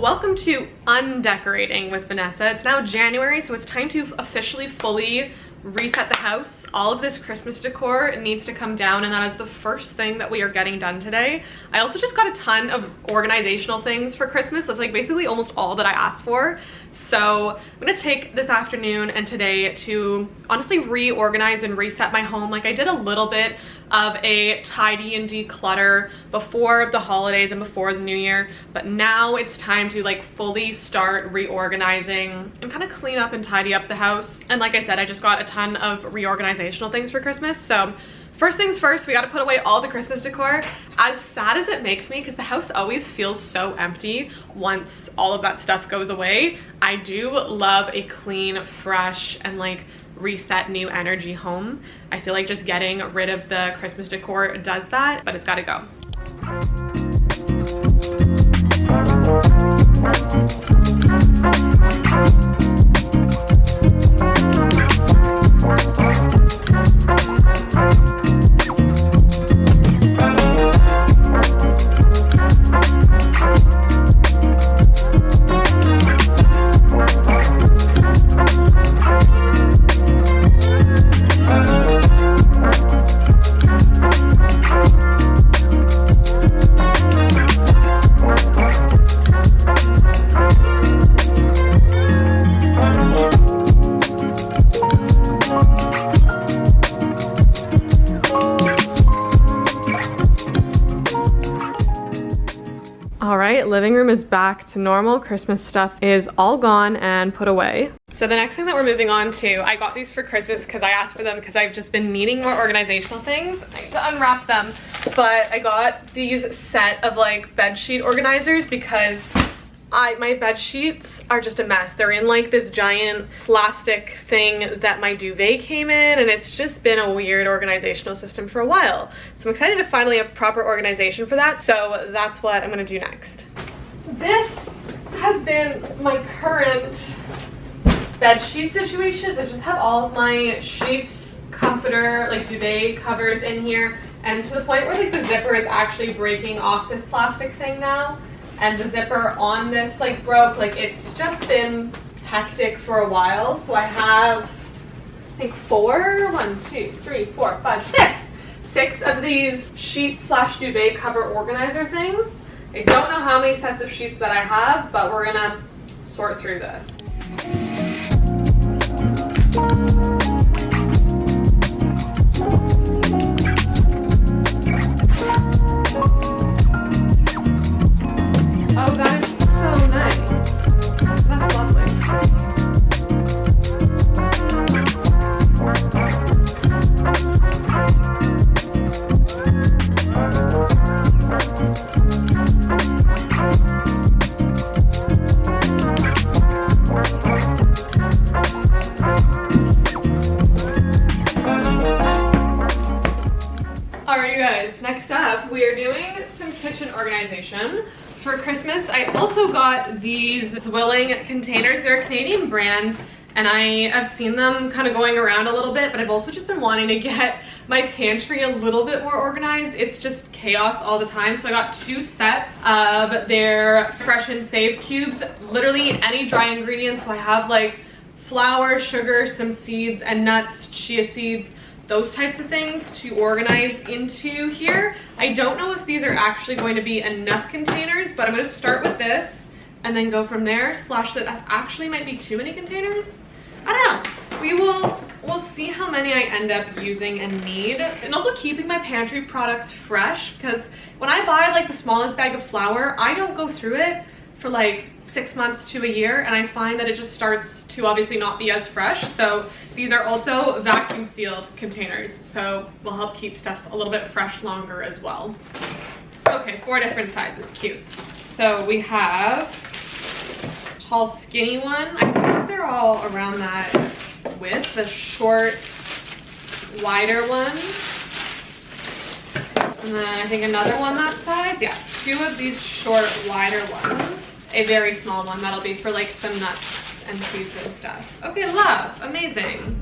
welcome to Undecorating with Vanessa. It's now January, so it's time to officially fully reset the house. All of this Christmas decor needs to come down, and that is the first thing that we are getting done today. I also just got a ton of organizational things for Christmas. That's like basically almost all that I asked for. So I'm gonna take this afternoon and today to honestly reorganize and reset my home. Like I did a little bit of a tidy and declutter before the holidays and before the new year, but now it's time to like fully start reorganizing and kind of clean up and tidy up the house. And like I said, I just got a ton of reorganizational things for Christmas. So first things first, we got to put away all the Christmas decor. As sad as it makes me, because the house always feels so empty once all of that stuff goes away, I do love a clean, fresh, and like reset new energy home. I feel like just getting rid of the Christmas decor does that, but it's got to go. Living room is back to normal. Christmas stuff is all gone and put away. So the next thing that we're moving on to, I got these for Christmas because I asked for them because I've just been needing more organizational things. I need to unwrap them, but I got these set of like bed sheet organizers because my bed sheets are just a mess. They're in like this giant plastic thing that my duvet came in, and it's just been a weird organizational system for a while. So I'm excited to finally have proper organization for that. So that's what I'm gonna do next. This has been my current bed sheet situation. So I just have all of my sheets, comforter, like duvet covers in here, and to the point where like the zipper is actually breaking off this plastic thing now. And the zipper on this like broke. Like it's just been hectic for a while. So I have, I think six of these sheet slash duvet cover organizer things. I don't know how many sets of sheets that I have, but we're gonna sort through this. Oh, that is so nice. That's lovely. Alright, you guys, next up, we are doing some kitchen organization. For Christmas, I also got these Zwilling containers. They're a Canadian brand, and I have seen them kind of going around a little bit, but I've also just been wanting to get my pantry a little bit more organized. It's just chaos all the time. So I got 2 sets of their Fresh and Save cubes, literally any dry ingredients. So I have like flour, sugar, some seeds and nuts, chia seeds, those types of things to organize into here. I don't know if these are actually going to be enough containers, but I'm going to start with this and then go from there. Slash that actually might be too many containers. I don't know. We'll see how many I end up using and need. And also keeping my pantry products fresh, because when I buy like the smallest bag of flour, I don't go through it for like 6 months to a year, and I find that it just starts to obviously not be as fresh. So these are also vacuum sealed containers, so will help keep stuff a little bit fresh longer as well. Okay, 4 different sizes, cute. So we have tall skinny one. I think they're all around that width. The short wider one, and then I think another one that size. Yeah, 2 of these short wider ones. A very small one that'll be for like some nuts and seeds and stuff. Okay, love, amazing.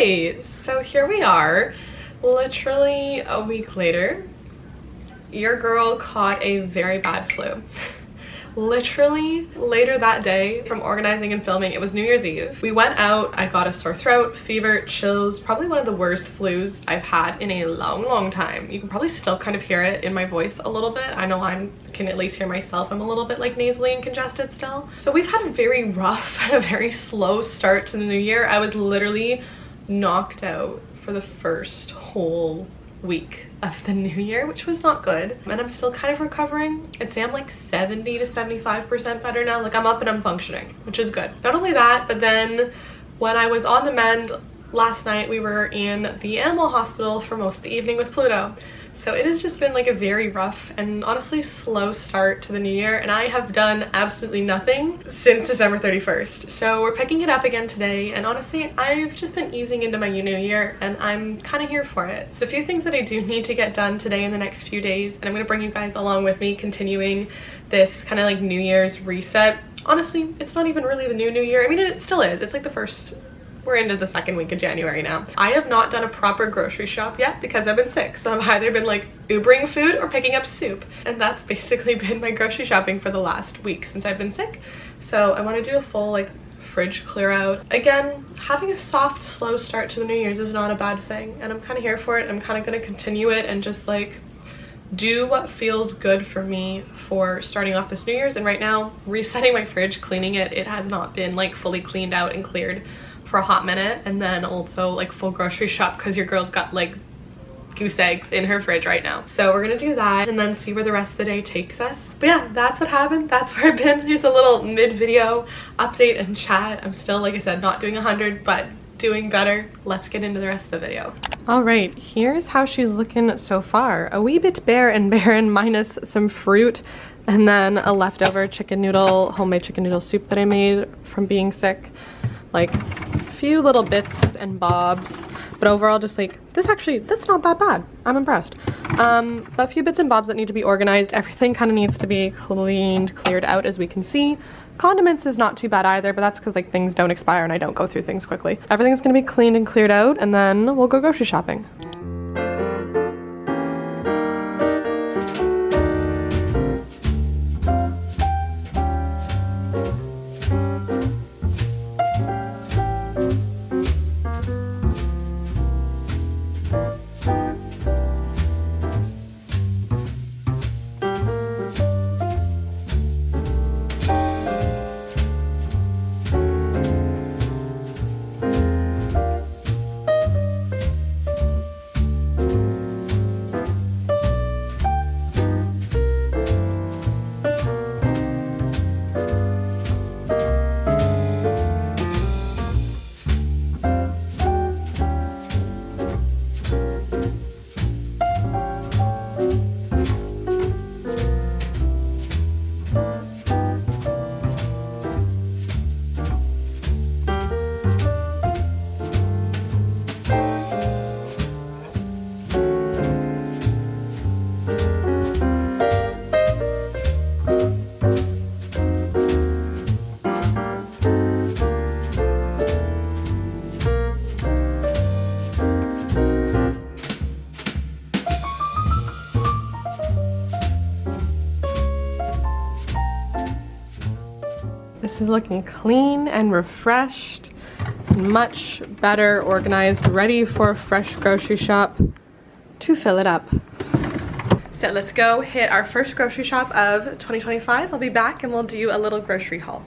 right, so here we are, literally a week later. Your girl caught a very bad flu. Literally later that day from organizing and filming, it was New Year's Eve. We went out, I got a sore throat, fever, chills, probably one of the worst flus I've had in a long time. You can probably still kind of hear it in my voice a little bit. I know I can at least hear myself. I'm a little bit like nasally and congested still. So we've had a very rough and a very slow start to the new year. I was literally knocked out for the first whole week of the new year, which was not good, and I'm still kind of recovering. I'd say I'm like 70 to 75% better now. Like, I'm up and I'm functioning, which is good. Not only that, but then when I was on the mend last night, we were in the animal hospital for most of the evening with Pluto. So it has just been like a very rough and honestly slow start to the new year, and I have done absolutely nothing since December 31st. So we're picking it up again today, and honestly I've just been easing into my new year and I'm kind of here for it. So a few things that I do need to get done today in the next few days, and I'm going to bring you guys along with me continuing this kind of like New Year's reset. Honestly, it's not even really the new year. I mean, it still is. It's like the first, we're into the second week of January now. I have not done a proper grocery shop yet because I've been sick. So I've either been like Ubering food or picking up soup. And that's basically been my grocery shopping for the last week since I've been sick. So I want to do a full like fridge clear out. Again, having a soft, slow start to the New Year's is not a bad thing. And I'm kind of here for it. I'm kind of going to continue it and just like do what feels good for me for starting off this New Year's. And right now, resetting my fridge, cleaning it, it has not been like fully cleaned out and cleared for a hot minute. And then also like full grocery shop because your girl's got like goose eggs in her fridge right now. So we're gonna do that and then see where the rest of the day takes us. But yeah, that's what happened. That's where I've been. Here's a little mid-video update and chat. I'm still, like I said, not doing 100, but doing better. Let's get into the rest of the video. All right, here's how she's looking so far. A wee bit bare and barren minus some fruit and then a leftover chicken noodle, homemade chicken noodle soup that I made from being sick. Like a few little bits and bobs, but overall just like this, actually that's not that bad. I'm impressed. But a few bits and bobs that need to be organized. Everything kind of needs to be cleaned, cleared out, as we can see. Condiments is not too bad either, but that's because like things don't expire and I don't go through things quickly. Everything's gonna be cleaned and cleared out, and then we'll go grocery shopping. This is looking clean and refreshed, much better organized, ready for a fresh grocery shop to fill it up. So let's go hit our first grocery shop of 2025. I'll be back and we'll do a little grocery haul.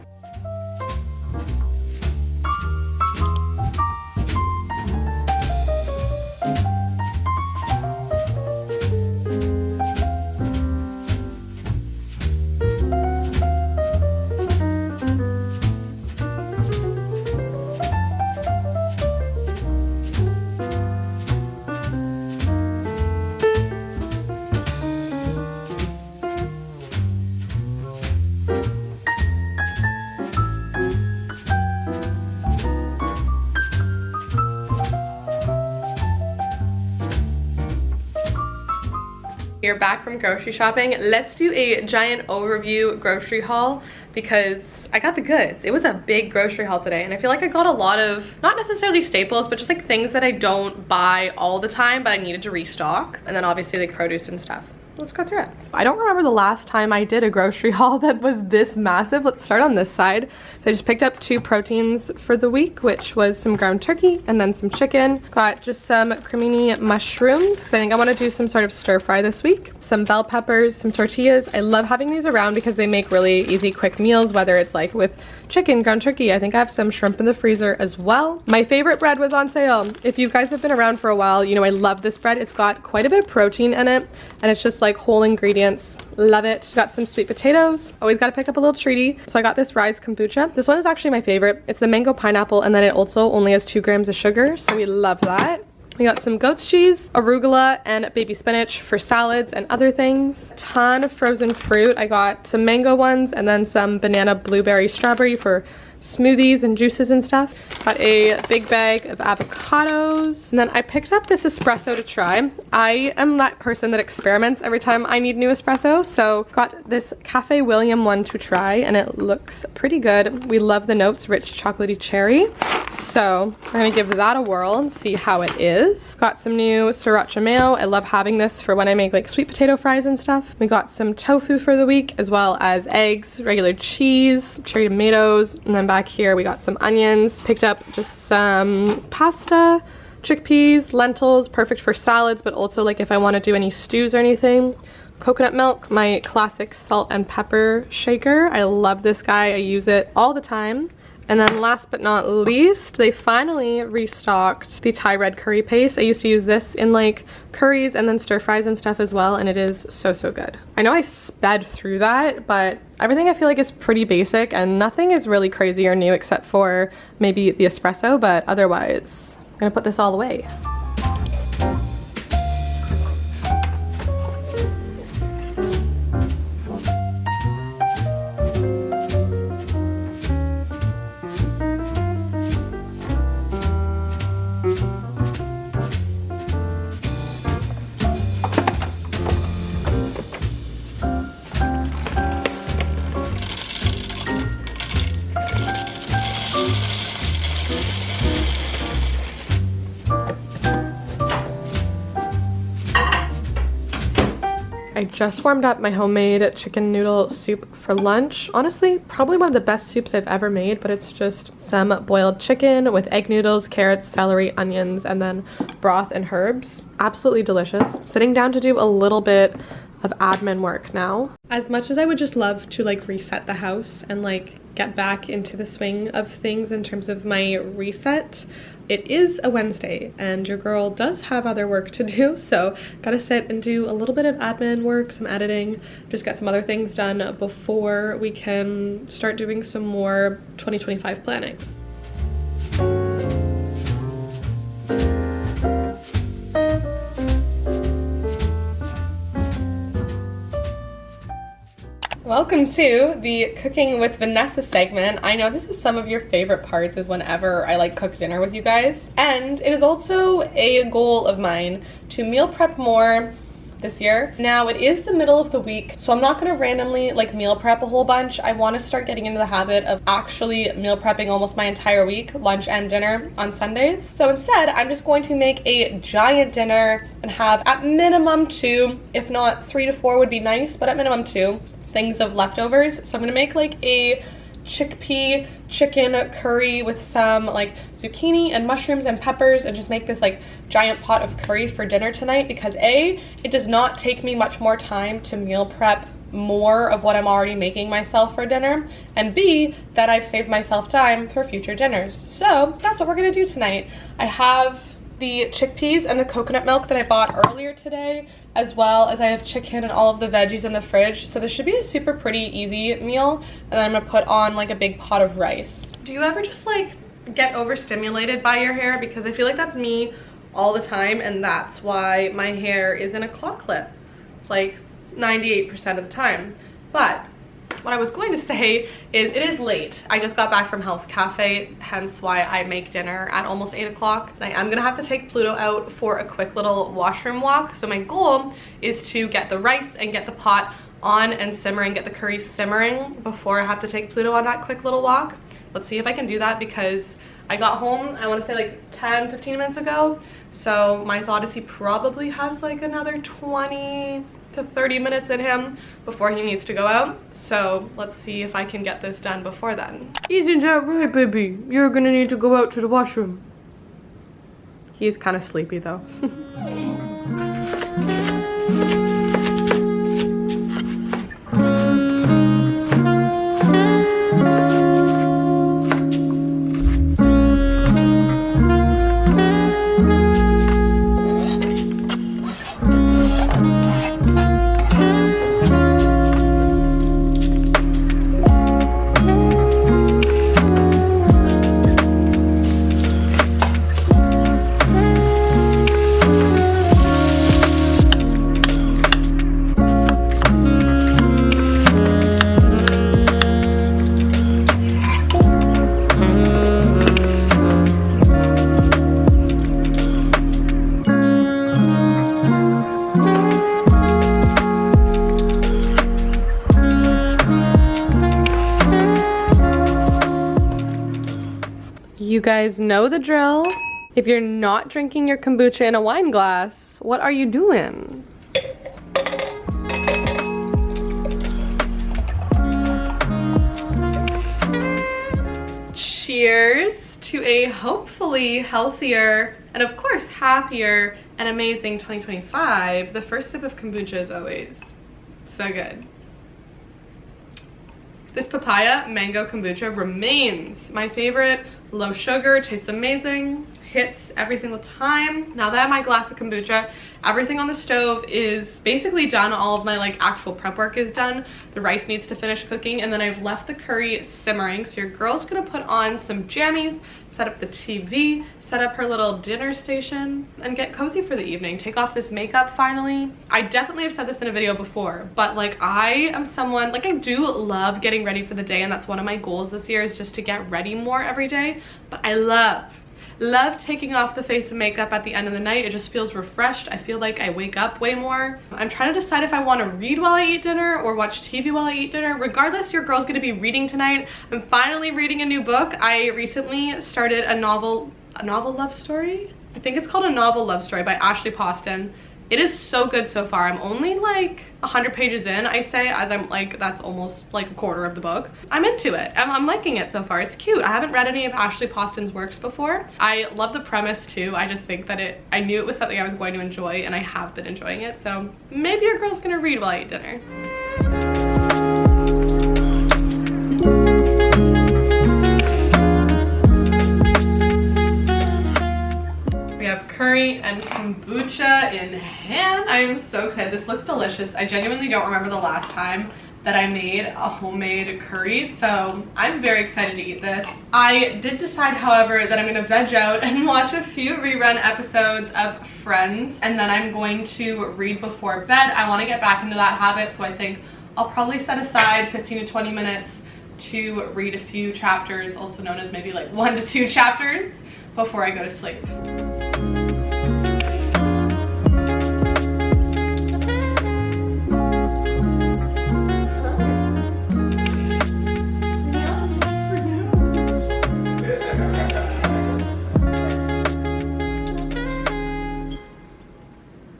We're back from grocery shopping. Let's do a giant overview grocery haul because I got the goods. It was a big grocery haul today and I feel like I got a lot of, not necessarily staples, but just like things that I don't buy all the time but I needed to restock. And then obviously like produce and stuff. Let's go through it. I don't remember the last time I did a grocery haul that was this massive. Let's start on this side. So I just picked up 2 proteins for the week, which was some ground turkey and then some chicken. Got just some cremini mushrooms because I think I want to do some sort of stir fry this week. Some bell peppers, some tortillas. I love having these around because they make really easy, quick meals, whether it's like with chicken, ground turkey. I think I have some shrimp in the freezer as well. My favorite bread was on sale. If you guys have been around for a while, you know I love this bread. It's got quite a bit of protein in it and it's just like whole ingredients. Love it. Got some sweet potatoes. Always got to pick up a little treaty. So I got this Rise kombucha. This one is actually my favorite. It's the mango pineapple and then it also only has 2 grams of sugar. So we love that. We got some goat's cheese, arugula, and baby spinach for salads and other things. Ton of frozen fruit. I got some mango ones and then some banana, blueberry, strawberry for smoothies and juices and stuff. Got a big bag of avocados. And then I picked up this espresso to try. I am that person that experiments every time I need new espresso. So got this Cafe William one to try and it looks pretty good. We love the notes, rich chocolatey cherry. So we're gonna give that a whirl and see how it is. Got some new sriracha mayo. I love having this for when I make like sweet potato fries and stuff. We got some tofu for the week as well as eggs, regular cheese, cherry tomatoes, and then back here we got some onions. Picked up just some pasta, chickpeas, lentils, perfect for salads, but also like if I want to do any stews or anything. Coconut milk, my classic salt and pepper shaker. I love this guy. I use it all the time. And then last but not least, they finally restocked the Thai red curry paste. I used to use this in like curries and then stir fries and stuff as well, and it is so, so good. I know I sped through that, but everything I feel like is pretty basic and nothing is really crazy or new except for maybe the espresso, but otherwise, I'm gonna put this all away. I just warmed up my homemade chicken noodle soup for lunch. Honestly, probably one of the best soups I've ever made, but it's just some boiled chicken with egg noodles, carrots, celery, onions, and then broth and herbs. Absolutely delicious. Sitting down to do a little bit of admin work now. As much as I would just love to like reset the house and like get back into the swing of things in terms of my reset, it is a Wednesday and your girl does have other work to do, so gotta sit and do a little bit of admin work, some editing, just get some other things done before we can start doing some more 2025 planning. Welcome to the Cooking with Vanessa segment. I know this is some of your favorite parts is whenever I like cook dinner with you guys. And it is also a goal of mine to meal prep more this year. Now it is the middle of the week, so I'm not gonna randomly like meal prep a whole bunch. I wanna start getting into the habit of actually meal prepping almost my entire week, lunch and dinner on Sundays. So instead, I'm just going to make a giant dinner and have at minimum 2, if not 3 to 4 would be nice, but at minimum 2. Things of leftovers. So I'm gonna make like a chickpea chicken curry with some like zucchini and mushrooms and peppers and just make this like giant pot of curry for dinner tonight because A, it does not take me much more time to meal prep more of what I'm already making myself for dinner, and B, that I've saved myself time for future dinners. So that's what we're gonna do tonight. I have the chickpeas and the coconut milk that I bought earlier today, as well as I have chicken and all of the veggies in the fridge. So this should be a super pretty easy meal. And then I'm gonna put on like a big pot of rice. Do you ever just like get overstimulated by your hair? Because I feel like that's me all the time, and that's why my hair is in a claw clip like 98% of the time. But what I was going to say is it is late. I just got back from Health Cafe, hence why I make dinner at almost 8 o'clock. I am gonna have to take Pluto out for a quick little washroom walk. So my goal is to get the rice and get the pot on and simmering, get the curry simmering before I have to take Pluto on that quick little walk. Let's see if I can do that because I got home, I want to say like 10-15 minutes ago. So my thought is he probably has like another 20 to 30 minutes in him before he needs to go out. So let's see if I can get this done before then. Isn't that right, baby? You're gonna need to go out to the washroom. He's kind of sleepy though. You guys know the drill. If you're not drinking your kombucha in a wine glass, what are you doing? Cheers to a hopefully healthier and of course happier and amazing 2025. The first sip of kombucha is always so good. This papaya mango kombucha remains my favorite. Low sugar, tastes amazing, hits every single time. Now that I have my glass of kombucha, everything on the stove is basically done. All of my like actual prep work is done. The rice needs to finish cooking, and then I've left the curry simmering. So your girl's gonna put on some jammies, set up the TV, set up her little dinner station, and get cozy for the evening. Take off this makeup finally. I definitely have said this in a video before, but like I am someone, like I do love getting ready for the day, and that's one of my goals this year is just to get ready more every day. But I love taking off the face of makeup at the end of the night. It just feels refreshed. I feel like I wake up way more. I'm trying to decide if I want to read while I eat dinner or watch TV while I eat dinner. Regardless, your girl's gonna be reading tonight. I'm finally reading a new book. I recently started a novel love story. I think it's called A Novel Love Story by Ashley Poston. It is so good so far. I'm only like 100 pages in, I say, as I'm like, that's almost like a quarter of the book. I'm into it. I'm liking it so far. It's cute. I haven't read any of Ashley Poston's works before. I love the premise too. I just think that I knew it was something I was going to enjoy, and I have been enjoying it. So maybe your girl's gonna read while I eat dinner. Curry and kombucha in hand. I am so excited. This looks delicious. I genuinely don't remember the last time that I made a homemade curry, so I'm very excited to eat this. I did decide, however, that I'm gonna veg out and watch a few rerun episodes of Friends, and then I'm going to read before bed. I want to get back into that habit, so I think I'll probably set aside 15 to 20 minutes to read a few chapters, also known as maybe like 1 to 2 chapters, before I go to sleep.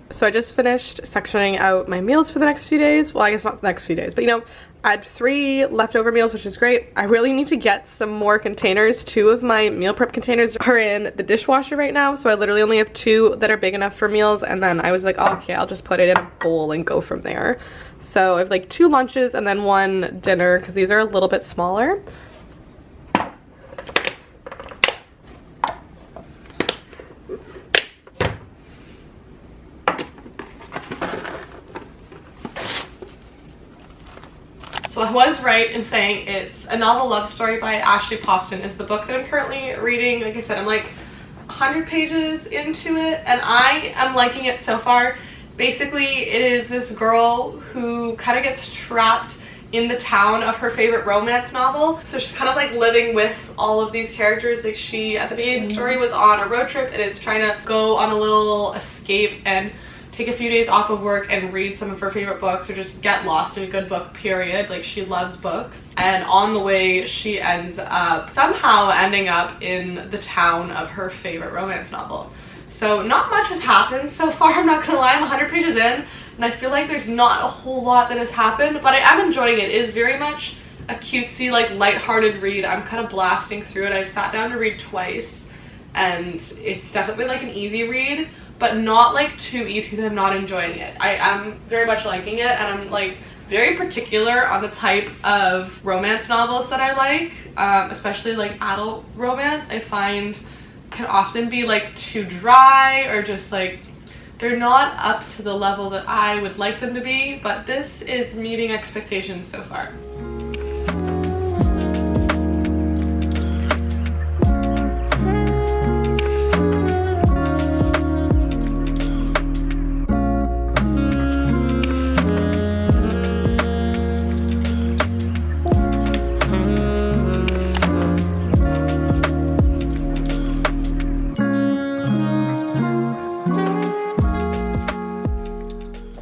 So I just finished sectioning out my meals for the next few days. Well, I guess not the next few days, but you know, I had 3 leftover meals, which is great. I really need to get some more containers. 2 of my meal prep containers are in the dishwasher right now, so I literally only have 2 that are big enough for meals, and then I was like, oh, okay, I'll just put it in a bowl and go from there. So I have like 2 lunches and then 1 dinner, because these are a little bit smaller. So I was right in saying it's A Novel Love Story by Ashley Poston is the book that I'm currently reading. Like I said, I'm like 100 pages into it, and I am liking it so far. Basically, it is this girl who kind of gets trapped in the town of her favorite romance novel. So she's kind of like living with all of these characters. Like she, at the beginning of the story, was on a road trip and is trying to go on a little escape and take a few days off of work and read some of her favorite books, or just get lost in a good book, period. Like, she loves books. And on the way, she ends up somehow ending up in the town of her favorite romance novel. So not much has happened so far, I'm not gonna lie. I'm 100 pages in and I feel like there's not a whole lot that has happened, but I am enjoying it. It is very much a cutesy, like, lighthearted read. I'm kind of blasting through it. I've sat down to read twice and it's definitely like an easy read, but not like too easy that I'm not enjoying it. I am very much liking it, and I'm like very particular on the type of romance novels that I like, especially like adult romance. I find can often be like too dry, or just like they're not up to the level that I would like them to be, but this is meeting expectations so far.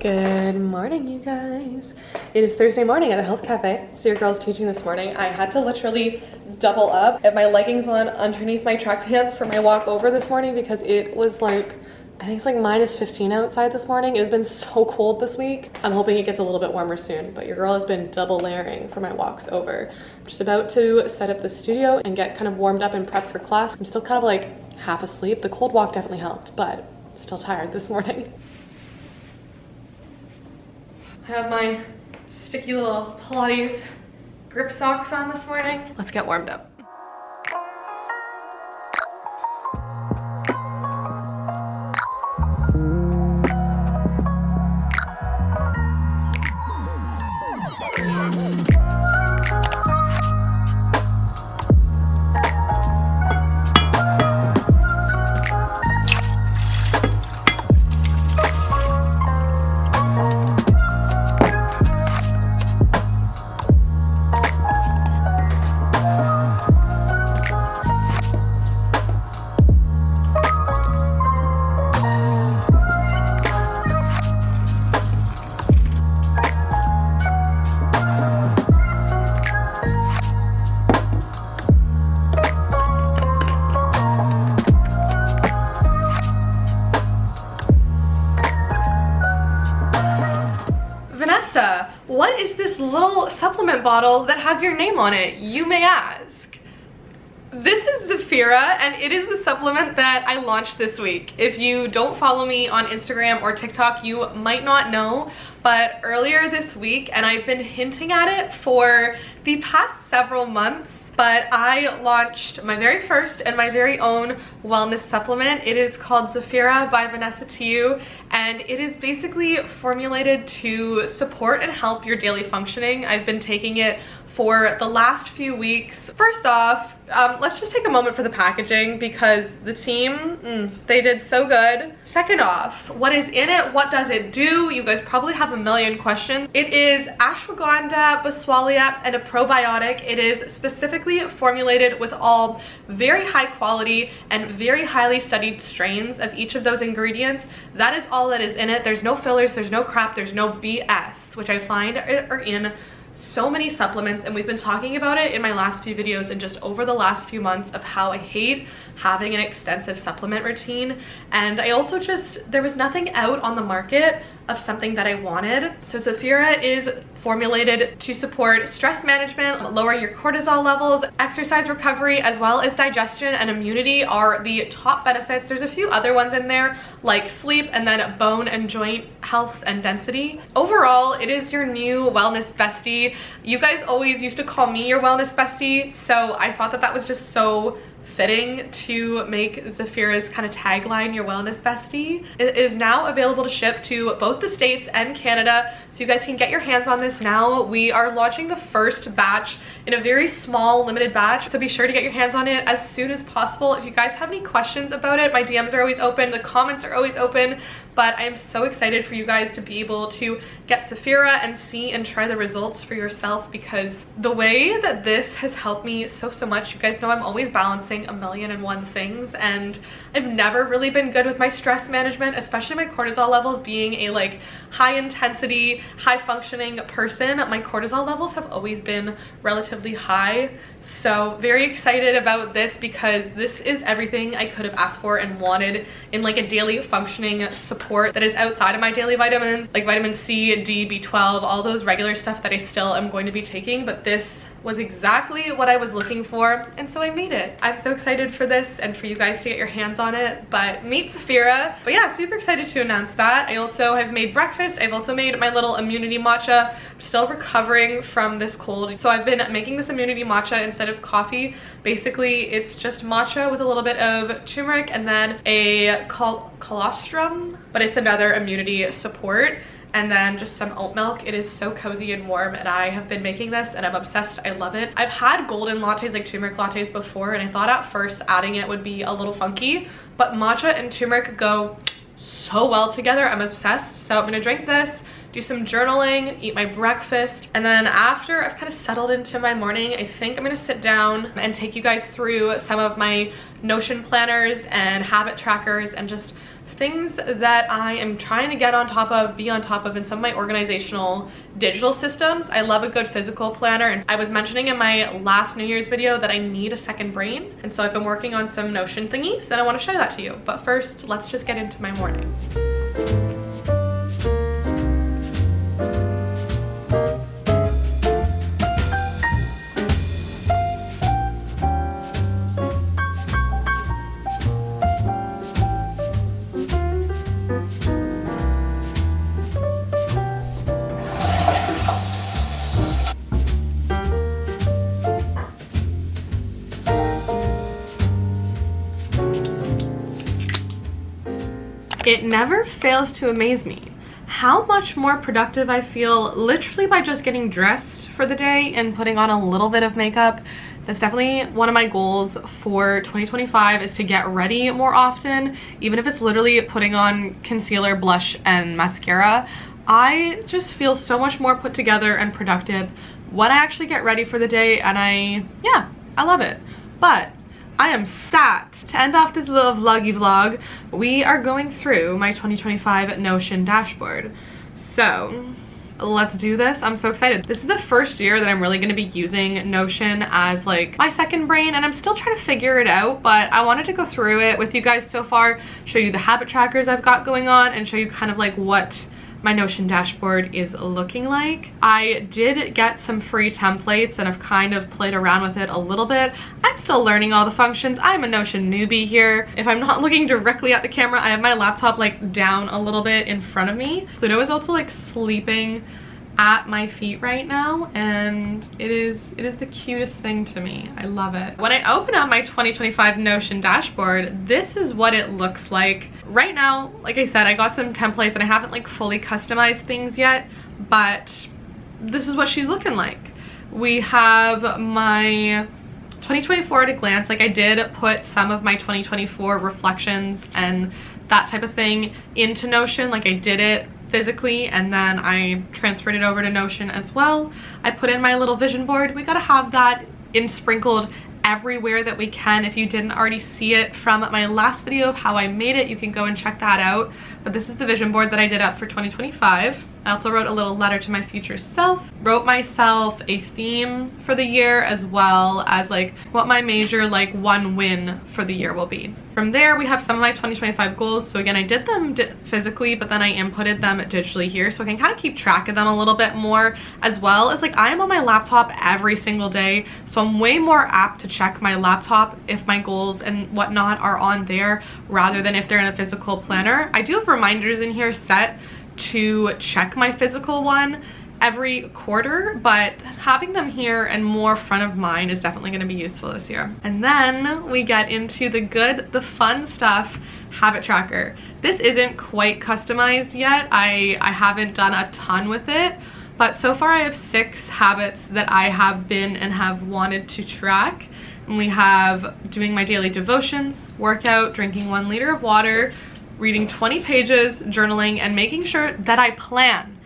Good morning, you guys. It is Thursday morning at the health cafe, so your girl's teaching this morning. I had to literally double up, have my leggings on underneath my track pants for my walk over this morning because it was like, I think it's like -15 outside this morning. It has been so cold this week. I'm hoping it gets a little bit warmer soon, but your girl has been double layering for my walks over. I'm just about to set up the studio and get kind of warmed up and prepped for class. I'm still kind of like half asleep. The cold walk definitely helped, but still tired this morning. I have my sticky little Pilates grip socks on this morning. Let's get warmed up. Vanessa, what is this little supplement bottle that has your name on it, you may ask? This is Zafira, and it is the supplement that I launched this week. If you don't follow me on Instagram or TikTok, you might not know, but earlier this week, and I've been hinting at it for the past several months, but I launched my very first and my very own wellness supplement. It is called Zafira by Vanessa Tiiu, and it is basically formulated to support and help your daily functioning. I've been taking it for the last few weeks. First off, let's just take a moment for the packaging because the team, they did so good. Second off, what is in it? What does it do? You guys probably have a million questions. It is ashwagandha, boswellia, and a probiotic. It is specifically formulated with all very high quality and very highly studied strains of each of those ingredients. That is all that is in it. There's no fillers, there's no crap, there's no BS, which I find are in so many supplements, and we've been talking about it in my last few videos and just over the last few months of how I hate having an extensive supplement routine. And I also there was nothing out on the market of something that I wanted. So Zafira is formulated to support stress management, lower your cortisol levels, exercise recovery, as well as digestion and immunity are the top benefits. There's a few other ones in there like sleep, and then bone and joint health and density. Overall, it is your new wellness bestie. You guys always used to call me your wellness bestie, so I thought that that was just so fitting to make Zafira's kind of tagline, your wellness bestie. It is now available to ship to both the States and Canada, so you guys can get your hands on this now. We are launching the first batch in a very small limited batch, so be sure to get your hands on it as soon as possible. If you guys have any questions about it, my DMs are always open, the comments are always open. but I'm so excited for you guys to be able to get Saphira and see and try the results for yourself, because the way that this has helped me so much, you guys know I'm always balancing 1,000,001 things, and I've never really been good with my stress management, especially my cortisol levels. Being a like high intensity, high functioning person, my cortisol levels have always been relatively high. So very excited about this, because this is everything I could have asked for and wanted in like a daily functioning support that is outside of my daily vitamins, like vitamin C, D, B12, all those regular stuff that I still am going to be taking. But this was exactly what I was looking for, and so I made it. I'm so excited for this and for you guys to get your hands on it. But meet Saphira. But yeah, super excited to announce that. I also have made breakfast. I've also made my little immunity matcha. I'm still recovering from this cold, so I've been making this immunity matcha instead of coffee. Basically, it's just matcha with a little bit of turmeric and then a colostrum, but it's another immunity support, and then just some oat milk. It is so cozy and warm, and I have been making this and I'm obsessed. I love it. I've had golden lattes, like turmeric lattes before, and I thought at first adding it would be a little funky, but matcha and turmeric go so well together. I'm obsessed. So I'm gonna drink this, do some journaling, eat my breakfast, and then after I've kind of settled into my morning, I think I'm gonna sit down and take you guys through some of my Notion planners and habit trackers and just things that I am trying to get on top of, be on top of in some of my organizational digital systems. I love a good physical planner, and I was mentioning in my last New Year's video that I need a second brain, and so I've been working on some Notion thingies and I want to show that to you. But first, let's just get into my morning. It never fails to amaze me how much more productive I feel literally by just getting dressed for the day and putting on a little bit of makeup. That's definitely one of my goals for 2025, is to get ready more often, even if it's literally putting on concealer, blush, and mascara. I just feel so much more put together and productive when I actually get ready for the day, and I love it. But I am sat to end off this little vloggy vlog. We are going through my 2025 Notion dashboard. So let's do this. I'm so excited. This is the first year that I'm really going to be using Notion as like my second brain, and I'm still trying to figure it out, but I wanted to go through it with you guys so far, show you the habit trackers I've got going on, and show you kind of like what my Notion dashboard is looking like. I did get some free templates and I've kind of played around with it a little bit. I'm still learning all the functions. I'm a Notion newbie here. If I'm not looking directly at the camera, I have my laptop like down a little bit in front of me. Pluto is also like sleeping at my feet right now, and it is the cutest thing to me. I love it. When I open up my 2025 Notion dashboard, this is what it looks like. Right now, like I said, I got some templates and I haven't like fully customized things yet, but this is what she's looking like. We have my 2024 at a glance. Like I did put some of my 2024 reflections and that type of thing into Notion. Like I did it physically and then I transferred it over to Notion as well. I put in my little vision board. We gotta have that sprinkled everywhere that we can. If you didn't already see it from my last video of how I made it, you can go and check that out. But this is the vision board that I did up for 2025. I also wrote a little letter to my future self, wrote myself a theme for the year, as well as like what my major like one win for the year will be. From there, we have some of my 2025 goals. So again, I did them physically, but then I inputted them digitally here, so I can kind of keep track of them a little bit more, as well as like I am on my laptop every single day, so I'm way more apt to check my laptop if my goals and whatnot are on there rather than if they're in a physical planner. I do have reminders in here set to check my physical one every quarter, but having them here and more front of mind is definitely going to be useful this year. And then we get into the fun stuff, habit tracker. This isn't quite customized yet. I haven't done a ton with it, but so far I have 6 habits that I have been and have wanted to track. And we have doing my daily devotions, workout, drinking 1 liter of water, reading 20 pages, journaling, and making sure that I plan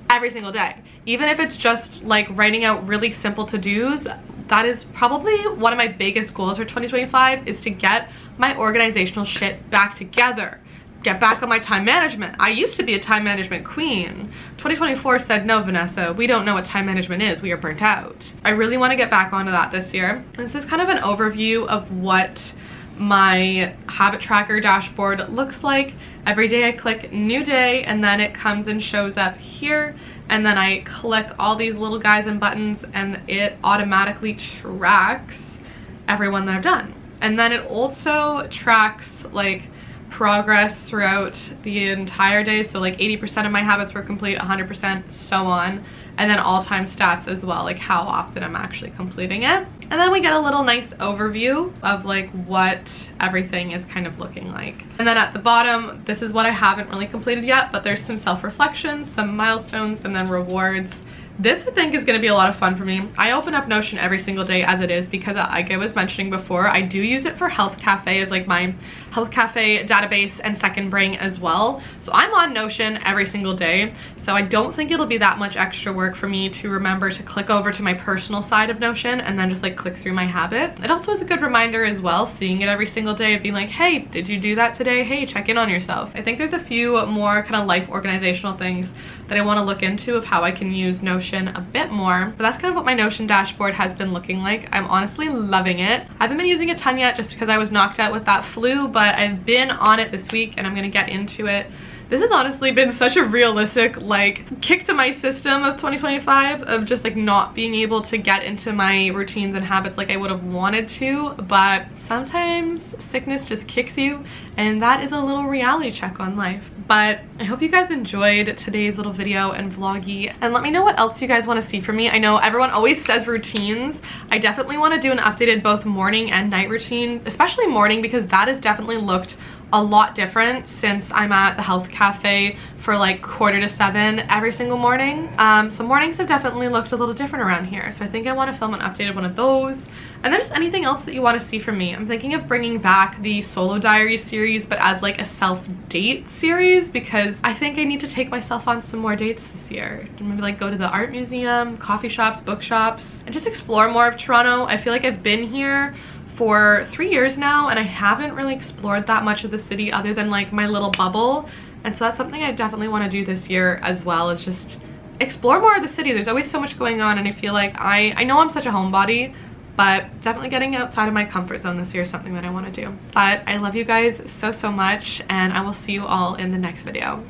every single day. Even if it's just like writing out really simple to-dos, that is probably one of my biggest goals for 2025, is to get my organizational shit back together. Get back on my time management. I used to be a time management queen. 2024 said, no, Vanessa, we don't know what time management is. We are burnt out. I really want to get back onto that this year. This is kind of an overview of what my habit tracker dashboard looks like. Every day I click new day, and then it comes and shows up here, and then I click all these little guys and buttons, and it automatically tracks everyone that I've done. And then it also tracks like progress throughout the entire day, so like 80% of my habits were complete, 100%, so on, and then all-time stats as well, like how often I'm actually completing it. And then we get a little nice overview of like what everything is kind of looking like. And then at the bottom, this is what I haven't really completed yet, but there's some self-reflections, some milestones, and then rewards. This I think is going to be a lot of fun for me. I open up Notion every single day as it is because, like I was mentioning before, I do use it for Health Cafe as like my Health Cafe database and second brain as well. So I'm on Notion every single day. So I don't think it'll be that much extra work for me to remember to click over to my personal side of Notion and then just like click through my habit. It also is a good reminder as well, seeing it every single day of being like, hey, did you do that today? Hey, check in on yourself. I think there's a few more kind of life organizational things that I want to look into of how I can use Notion a bit more. But that's kind of what my Notion dashboard has been looking like. I'm honestly loving it. I haven't been using a ton yet just because I was knocked out with that flu, but I've been on it this week and I'm going to get into it. This has honestly been such a realistic like kick to my system of 2025 of just like not being able to get into my routines and habits like I would have wanted to, but sometimes sickness just kicks you, and that is a little reality check on life. But I hope you guys enjoyed today's little video and vloggy, and let me know what else you guys want to see from me. I know everyone always says routines. I definitely want to do an updated both morning and night routine, especially morning, because that has definitely looked a lot different since I'm at the Health Cafe for like 6:45 every single morning. So mornings have definitely looked a little different around here. So I think I want to film an updated one of those. And then just anything else that you want to see from me. I'm thinking of bringing back the solo diary series, but as like a self-date series, because I think I need to take myself on some more dates this year. Maybe like go to the art museum, coffee shops, bookshops, and just explore more of Toronto. I feel like I've been here for 3 years now and I haven't really explored that much of the city other than like my little bubble, and so that's something I definitely want to do this year as well, is just explore more of the city. There's always so much going on, and I feel like I know I'm such a homebody, but definitely getting outside of my comfort zone this year is something that I want to do. But I love you guys so much, and I will see you all in the next video.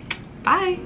Bye.